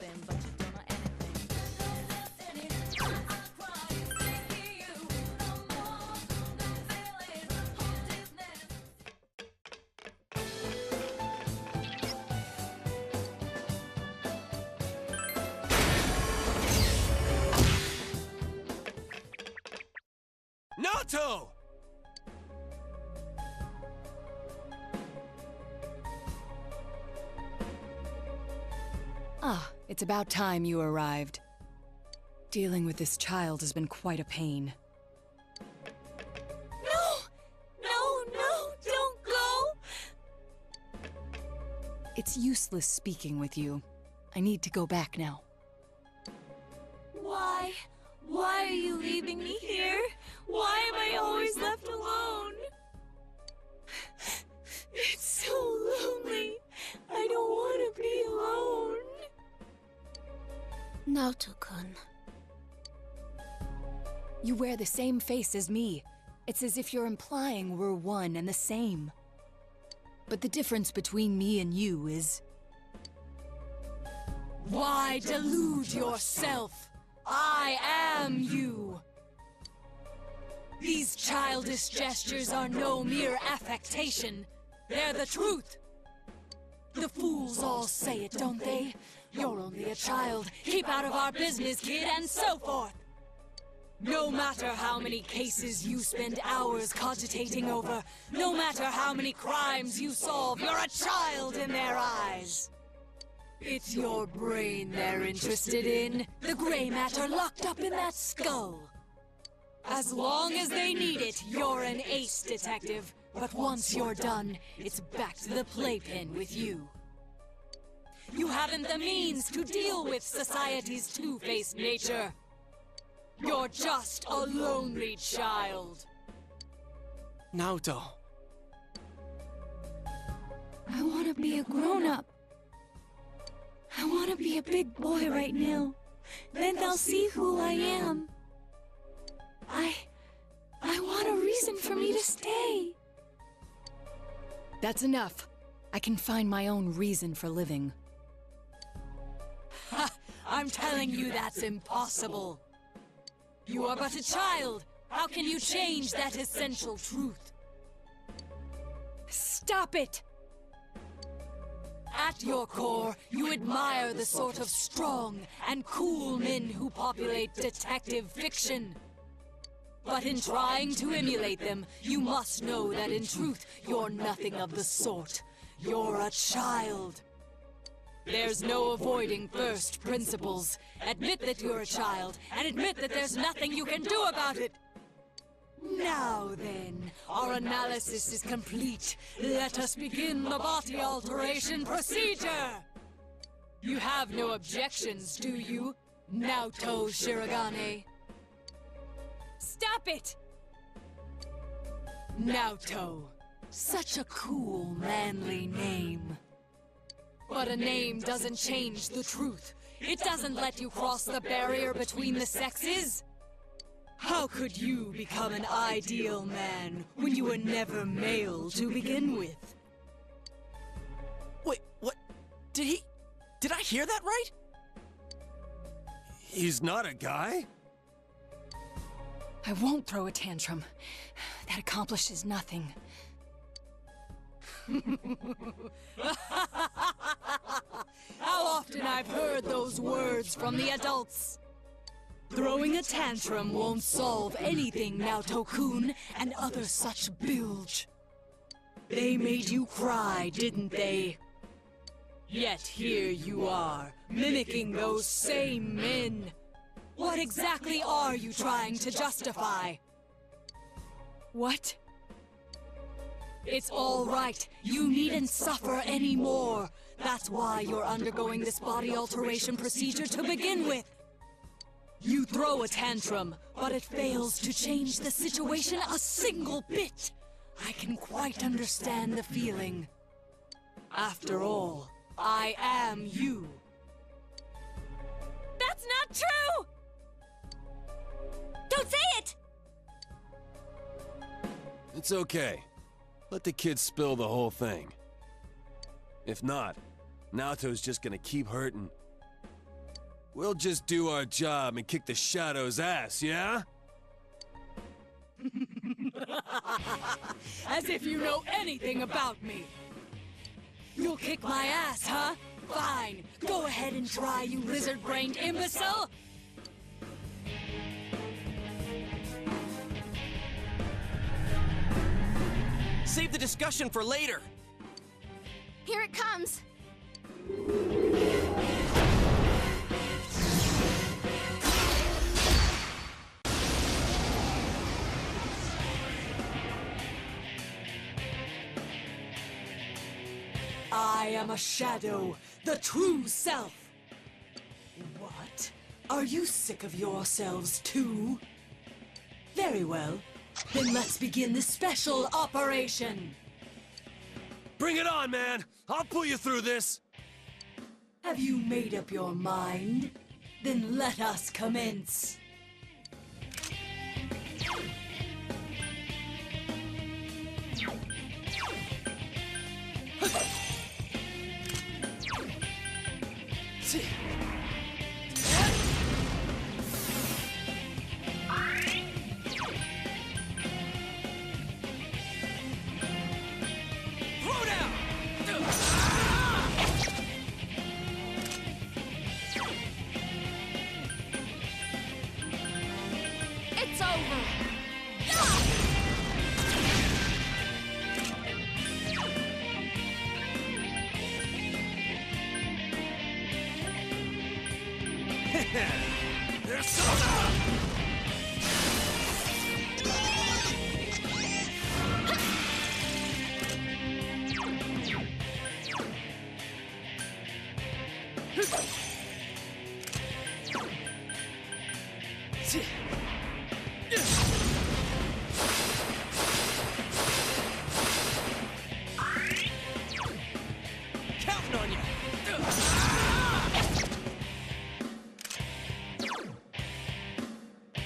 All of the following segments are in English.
anything, but you don't know anything. Naoto! Ah, it's about time you arrived. Dealing with this child has been quite a pain. No! No, no, don't go! It's useless speaking with you. I need to go back now. Why? Why are you leaving me here? Why am I always left alone? It's so lonely. I don't want to be alone. Naoto-kun. You wear the same face as me. It's as if you're implying we're one and the same. But the difference between me and you is... Why delude yourself? I am you! These childish gestures are no mere affectation. They're the truth! The fools all say it, don't they? You're only a child. Keep out of our business, kid, and so forth. No matter how many cases you spend hours cogitating over, no matter how many crimes you solve, you're a child in their eyes. It's your brain they're interested in, the gray matter locked up in that skull. As long as they need it, you're an ace detective. But once you're done, it's back to the playpen with you. You haven't the means to deal with society's two-faced nature. You're just a lonely child. Naoto. I want to be a grown-up. I want to be a big boy right now. Then they'll see who I am. I want a reason for me to stay. That's enough. I can find my own reason for living. Ha! I'm telling you that's impossible. You are but a child. How can you change that essential truth? Stop it! At your core, you admire the sort of strong and cool men who populate detective fiction. But in trying to emulate them, you must know that in truth, you're nothing of the sort. You're a child. There's no avoiding first principles. Admit that you're a child, and admit that there's nothing you can do about it. Now then, our analysis is complete. Let us begin the body alteration procedure! You have no objections, do you, Naoto Shirogane? Stop it! Naoto. Such a cool, manly name. But a name doesn't change the truth. It doesn't let you cross the barrier between the sexes. How could you become an ideal man when you were never male to begin with? Wait, what? Did I hear that right? He's not a guy? I won't throw a tantrum. That accomplishes nothing. How often I've heard those words from the adults. Throwing a tantrum won't solve anything, Naoto-kun, and other such bilge. They made you cry, didn't they? Yet here you are, mimicking those same men. What exactly are you trying to justify? What? It's all right. You needn't suffer anymore. That's why you're undergoing this body alteration procedure to begin with. You throw a tantrum, but it fails to change the situation a single bit. I can quite understand the feeling. After all, I am you. That's not true! Don't say it! It's okay. Let the kid spill the whole thing. If not, Naoto's just gonna keep hurting. We'll just do our job and kick the Shadow's ass, yeah? As if you know anything about me. You'll kick my ass, huh? Fine. Go ahead and try, you lizard-brained imbecile! Save the discussion for later. Here it comes. I am a shadow, the true self. What? Are you sick of yourselves too? Very well. Then let's begin the special operation. Bring it on, man! I'll pull you through this! Have you made up your mind? Then let us commence. Throw down! It's over. There's Sona! Counting on you!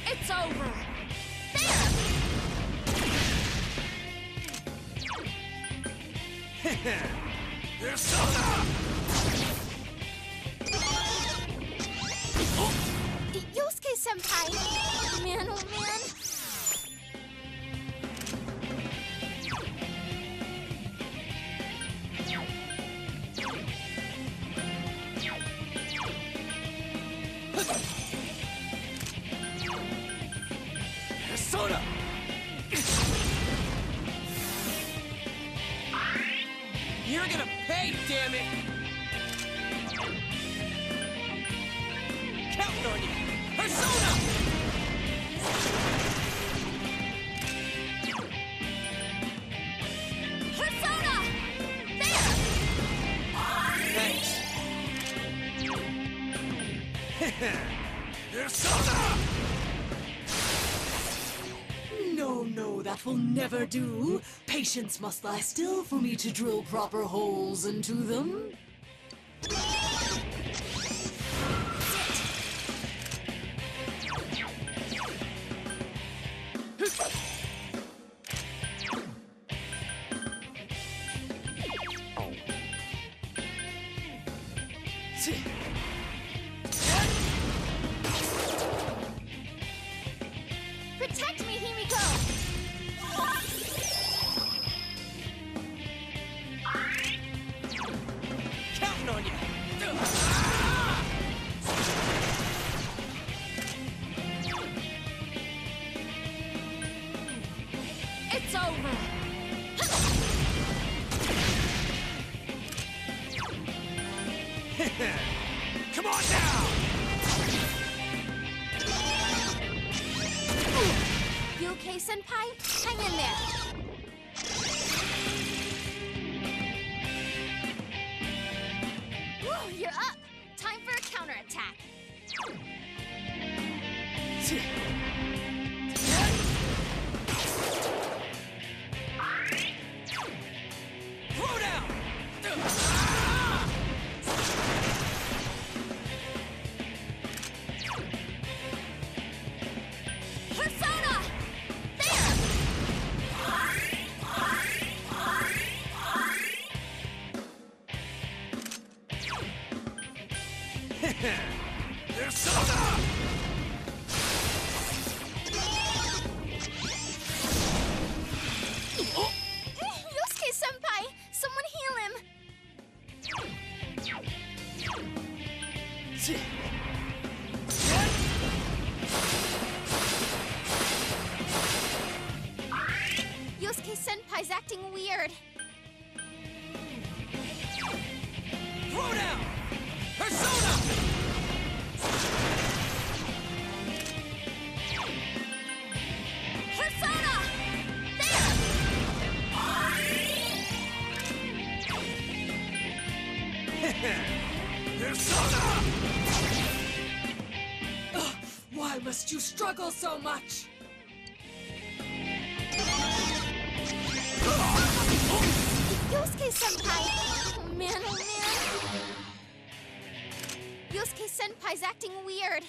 It's over. There. There's Sona! Yosuke-senpai. Man, oh man. There's Sona! You're gonna pay, damn it! Counting on you! Persona! Persona! There! Thanks. There's Sona! No, that will never do. Patience must lie still for me to drill proper holes into them. Protect me, Himiko! Counting on you! It's over. Come on now! You okay, senpai? Hang in there. Woo, you're up. Time for a counterattack. Throw down! Persona! There! Persona! Yosuke-senpai! Someone heal him! Yosuke-senpai's acting weird. Throw down! Persona! Persona! There! Persona! Why must you struggle so much? Yosuke-senpai! Oh man, oh man! Yosuke-senpai's acting weird.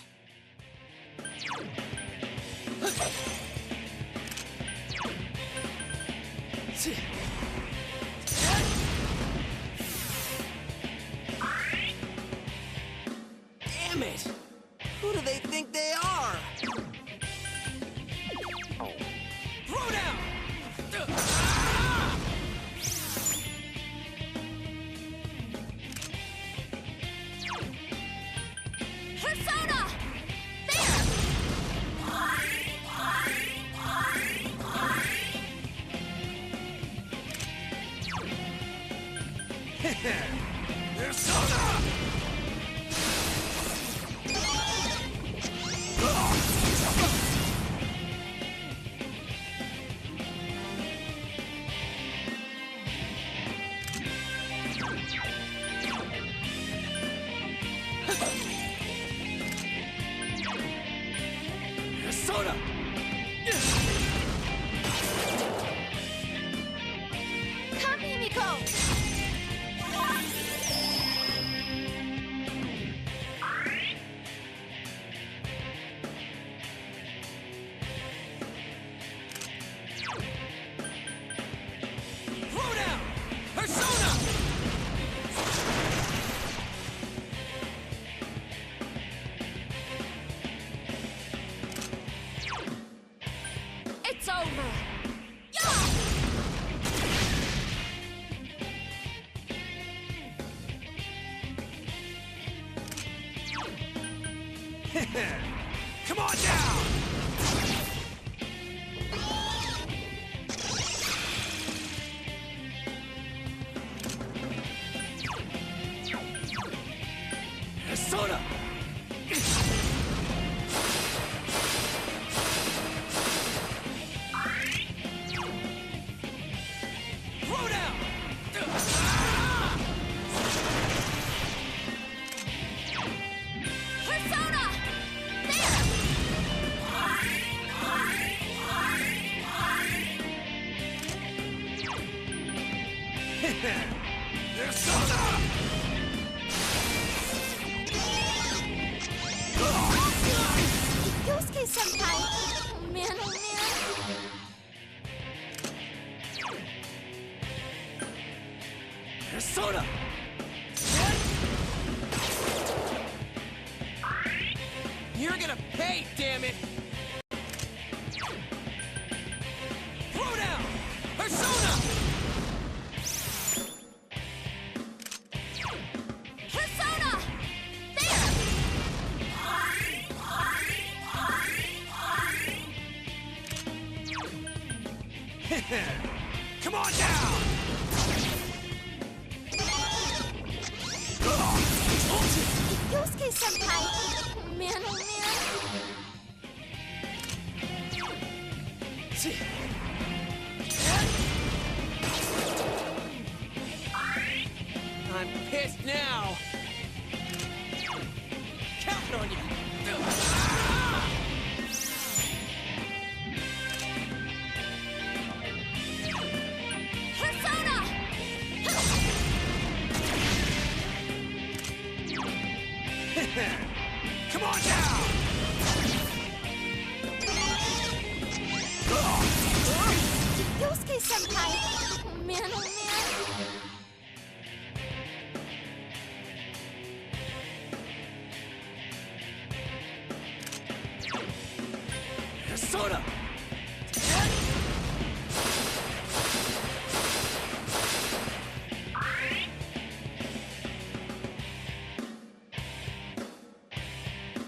Damn it! Who do they think they are? Throw down! Persona! There! Persona! Persona! Come, Himiko! Throw down! Persona! It's over! Come on down! Persona! Throw down! Persona! There! Persona! Yosuke-senpai! Oh man, oh man! Persona! You're gonna pay, damn it! Throw down! Persona! Persona! There! Come on down! Yosuke-senpai! Oh man, oh man! I'm pissed now! Counting on you! Persona! Come on down! Yosuke-senpai! Oh man, oh man! Persona!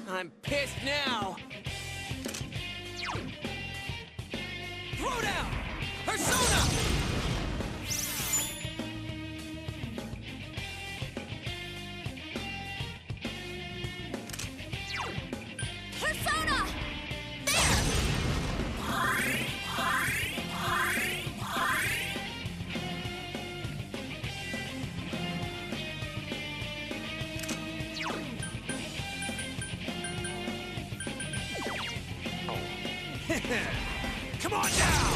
I'm pissed now! Throw down! Persona! Persona! Come on down!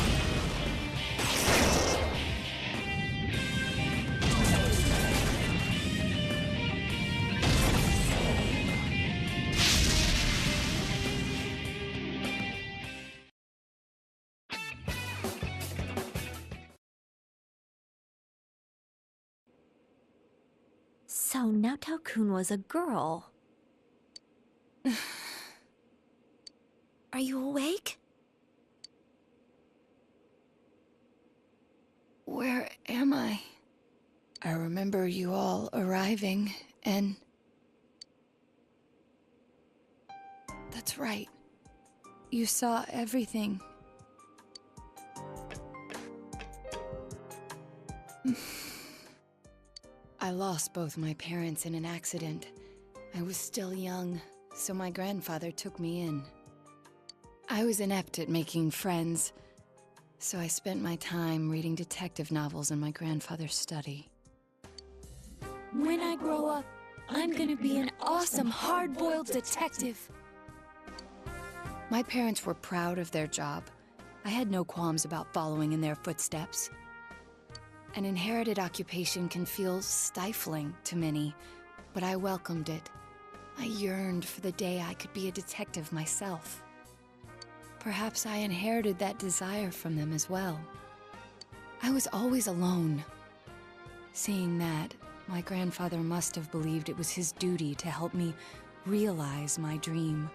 So Naoto-kun was a girl. Are you awake? Where am I? I remember you all arriving, and... That's right. You saw everything. I lost both my parents in an accident. I was still young, so my grandfather took me in. I was inept at making friends, so I spent my time reading detective novels in my grandfather's study. When I grow up, I'm gonna be an awesome hard-boiled detective. My parents were proud of their job. I had no qualms about following in their footsteps. An inherited occupation can feel stifling to many, but I welcomed it. I yearned for the day I could be a detective myself. Perhaps I inherited that desire from them as well. I was always alone. Seeing that, my grandfather must have believed it was his duty to help me realize my dream.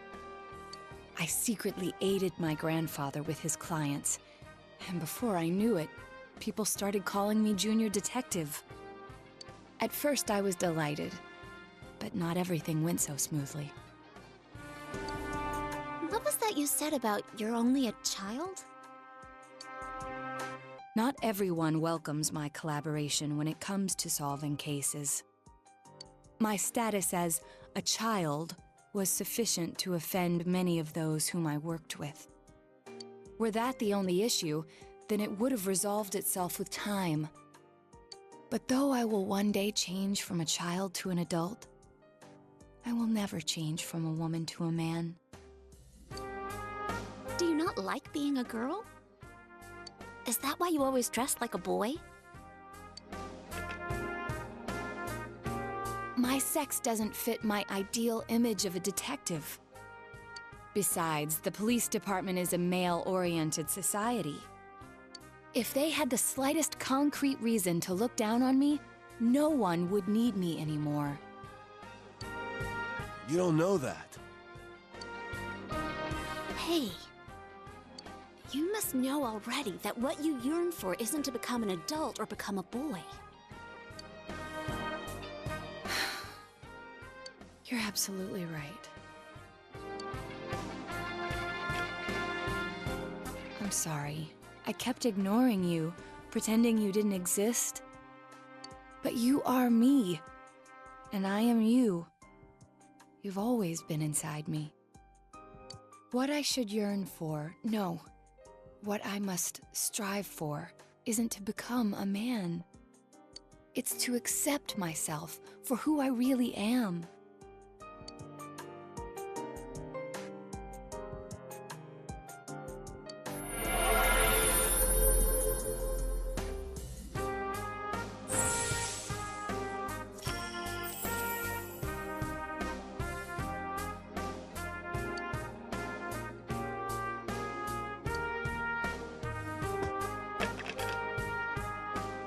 I secretly aided my grandfather with his clients, and before I knew it, people started calling me Junior Detective. At first I was delighted, but not everything went so smoothly. What was that you said about you're only a child? Not everyone welcomes my collaboration when it comes to solving cases. My status as a child was sufficient to offend many of those whom I worked with. Were that the only issue, then it would have resolved itself with time. But though I will one day change from a child to an adult, I will never change from a woman to a man. Do you not like being a girl? Is that why you always dress like a boy? My sex doesn't fit my ideal image of a detective. Besides, the police department is a male-oriented society. If they had the slightest concrete reason to look down on me, no one would need me anymore. You don't know that. Hey. You must know already that what you yearn for isn't to become an adult or become a boy. You're absolutely right. I'm sorry. I kept ignoring you, pretending you didn't exist. But you are me, and I am you. You've always been inside me. What I should yearn for, no. What I must strive for isn't to become a man. It's to accept myself for who I really am.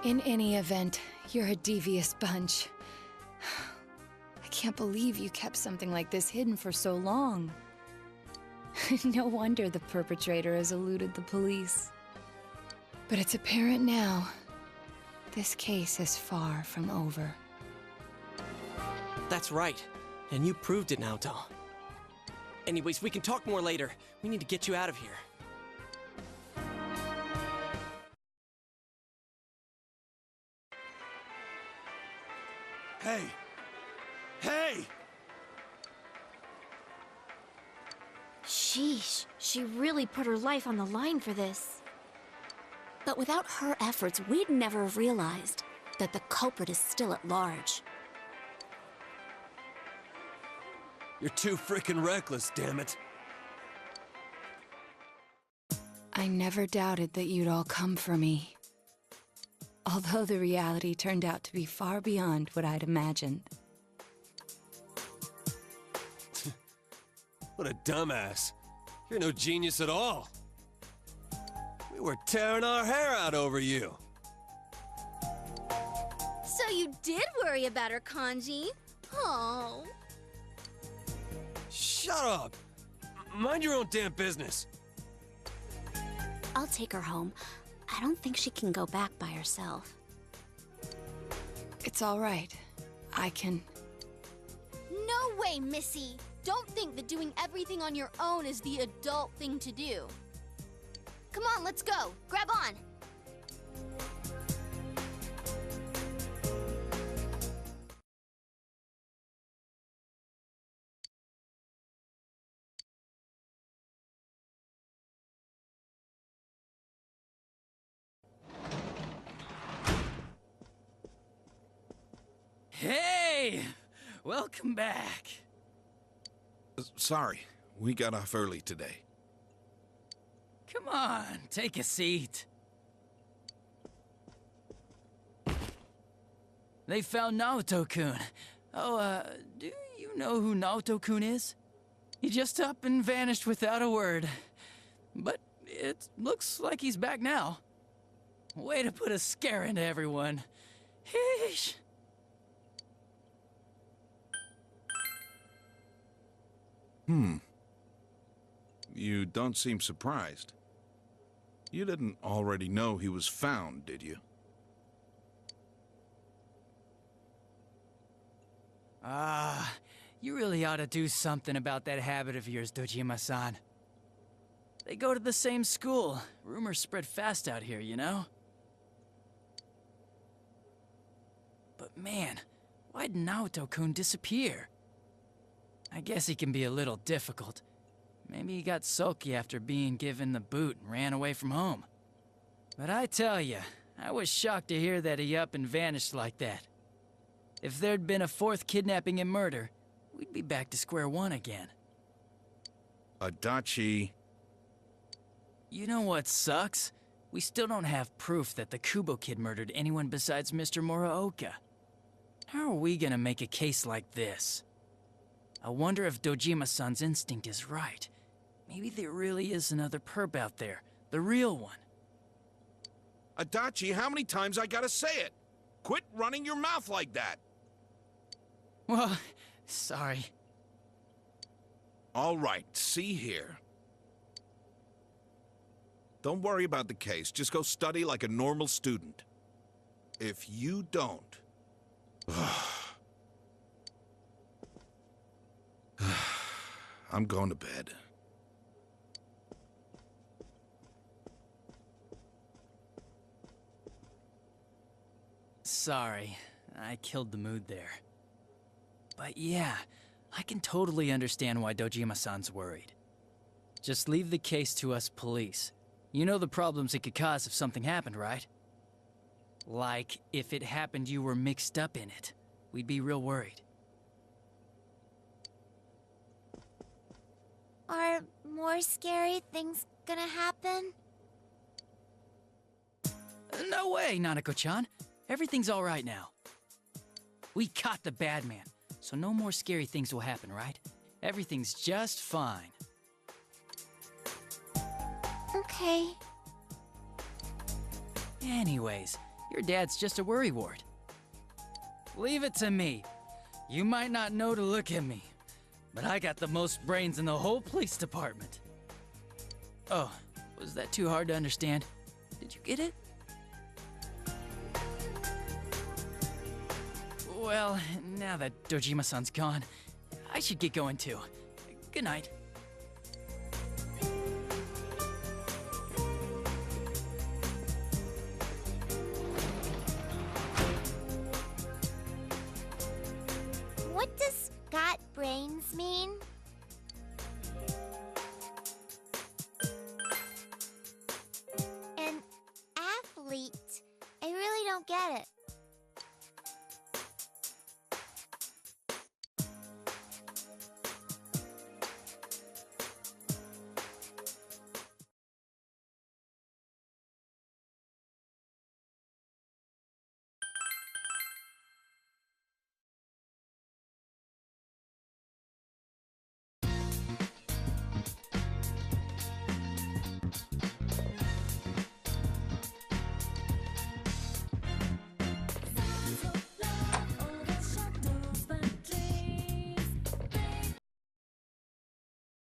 In any event, you're a devious bunch. I can't believe you kept something like this hidden for so long. No wonder the perpetrator has eluded the police. But it's apparent now, this case is far from over. That's right. And you proved it, Naoto. Anyways, we can talk more later. We need to get you out of here. Hey! Hey! Sheesh, she really put her life on the line for this. But without her efforts, we'd never have realized that the culprit is still at large. You're too frickin' reckless, damn it. I never doubted that you'd all come for me. Although the reality turned out to be far beyond what I'd imagined. What a dumbass. You're no genius at all. We were tearing our hair out over you. So you did worry about her, Kanji? Oh. Shut up! Mind your own damn business. I'll take her home. I don't think she can go back by herself. It's all right. I can... No way, Missy! Don't think that doing everything on your own is the adult thing to do. Come on, let's go. Grab on. Hey! Welcome back. Sorry, we got off early today. Come on, take a seat. They found Naoto-kun. Oh, do you know who Naoto-kun is? He just up and vanished without a word. But it looks like he's back now. Way to put a scare into everyone. Heesh. You don't seem surprised. You didn't already know he was found, did you? You really ought to do something about that habit of yours, Dojima-san. They go to the same school. Rumors spread fast out here, you know? But man, why'd Naoto-kun disappear? I guess he can be a little difficult. Maybe he got sulky after being given the boot and ran away from home. But I tell ya, I was shocked to hear that he up and vanished like that. If there'd been a fourth kidnapping and murder, we'd be back to square one again. Adachi... You know what sucks? We still don't have proof that the Kubo kid murdered anyone besides Mr. Muraoka. How are we gonna make a case like this? I wonder if Dojima-san's instinct is right. Maybe there really is another perp out there. The real one. Adachi, how many times I gotta say it? Quit running your mouth like that! Well, sorry. All right, see here. Don't worry about the case. Just go study like a normal student. If you don't... I'm going to bed. Sorry, I killed the mood there. But yeah, I can totally understand why Dojima-san's worried. Just leave the case to us police. You know the problems it could cause if something happened, right? Like, if it happened you were mixed up in it. We'd be real worried. Are more scary things gonna happen? No way, Nanako-chan. Everything's all right now. We caught the bad man, so no more scary things will happen, right? Everything's just fine. Okay. Anyways, your dad's just a worrywart. Leave it to me. You might not know to look at me, but I got the most brains in the whole police department. Oh, was that too hard to understand? Did you get it? Well, now that Dojima-san's gone, I should get going too. Good night.